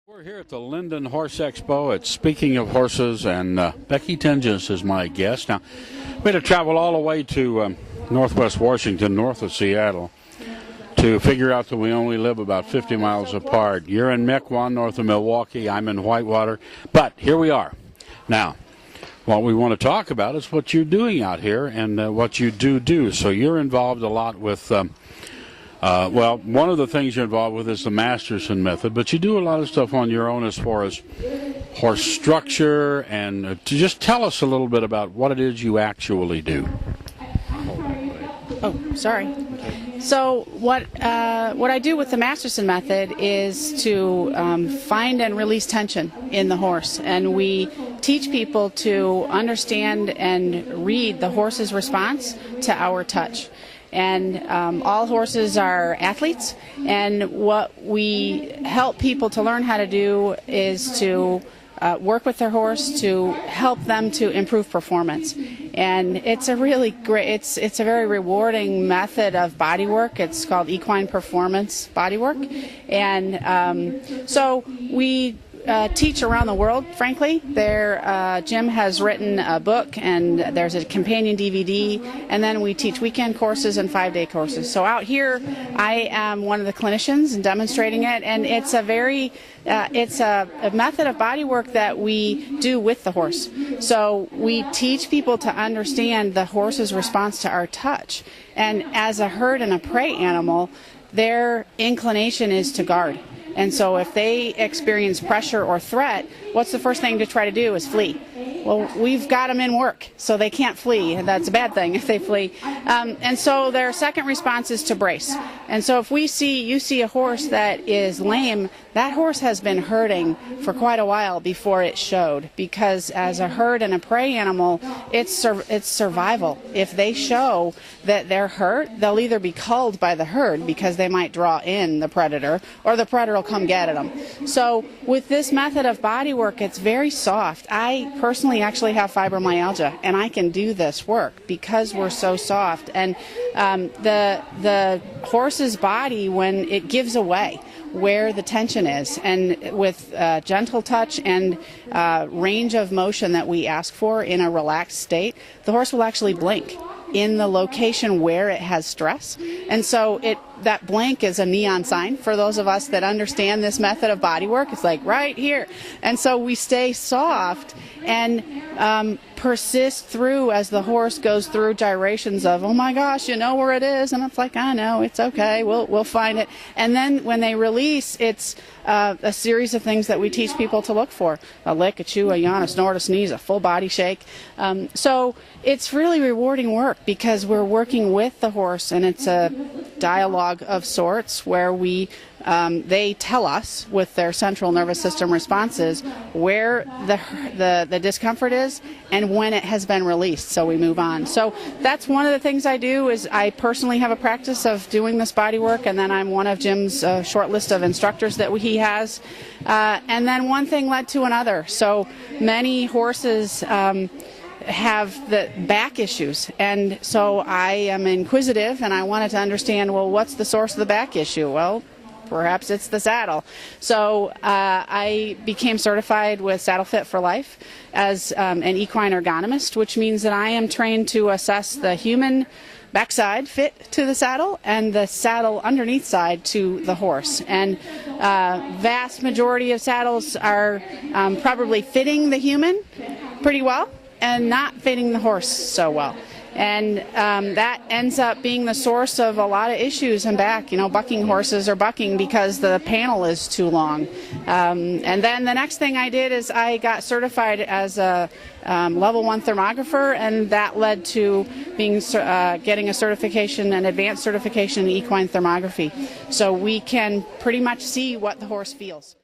We're here at the Linden Horse Expo at Speaking of Horses, and Becky Tenges is my guest. Now, we had to travel all the way to northwest Washington, north of Seattle, to figure out that we only live about 50 miles apart. You're in Mequon, north of Milwaukee. I'm in Whitewater. But here we are. Now, what we want to talk about is what you're doing out here and what you do. So you're involved a lot with... well, one of the things you're involved with is the Masterson method, but you do a lot of stuff on your own as far as horse structure, and to just tell us a little bit about what it is you actually do. Oh, sorry. So what I do with the Masterson method is to find and release tension in the horse, and we teach people to understand and read the horse's response to our touch. And all horses are athletes, and what we help people to learn how to do is to work with their horse to help them to improve performance. And it's a really great, it's a very rewarding method of body work. It's called Equine Performance Bodywork. And so we teach around the world, frankly. Jim has written a book, and there's a companion DVD, and then we teach weekend courses and 5-day courses. So out here, I am one of the clinicians and demonstrating it, and it's a method of body work that we do with the horse. So we teach people to understand the horse's response to our touch. And as a herd and a prey animal, their inclination is to guard. And so if they experience pressure or threat, what's the first thing to try to do is flee. Well, we've got them in work, so they can't flee. That's a bad thing if they flee. And so their second response is to brace. And so if you see a horse that is lame, that horse has been hurting for quite a while before it showed, because as a herd and a prey animal, it's survival. If they show that they're hurt, they'll either be culled by the herd because they might draw in the predator, or the predator will come get at them. So with this method of body work, it's very soft. I personally actually have fibromyalgia, and I can do this work because we're so soft. And the horse's body, when it gives away where the tension is, and with gentle touch and range of motion that we ask for in a relaxed state, the horse will actually blink in the location where it has stress. And so that blink is a neon sign for those of us that understand this method of body work. It's like right here. And so we stay soft and persist through as the horse goes through gyrations of, oh my gosh, you know where it is? And it's like, I know, it's okay, we'll find it. And then when they release, it's a series of things that we teach people to look for: a lick, a chew, a yawn, a snort, a sneeze, a full body shake. So it's really rewarding work because we're working with the horse, and it's a dialogue of sorts where they tell us with their central nervous system responses where the discomfort is and when it has been released, so we move on. So that's one of the things I do. Is I personally have a practice of doing this body work, and then I'm one of Jim's short list of instructors that he has. And then one thing led to another. So many horses have the back issues, and so I am inquisitive, and I wanted to understand, well, what's the source of the back issue? Well, perhaps it's the saddle. So I became certified with Saddle Fit for Life as an equine ergonomist, which means that I am trained to assess the human backside fit to the saddle and the saddle underneath side to the horse. And vast majority of saddles are probably fitting the human pretty well and not fitting the horse so well. And that ends up being the source of a lot of issues in back. You know, bucking horses are bucking because the panel is too long. And then the next thing I did is I got certified as a level 1 thermographer, and that led to being getting a certification, an advanced certification in equine thermography. So we can pretty much see what the horse feels.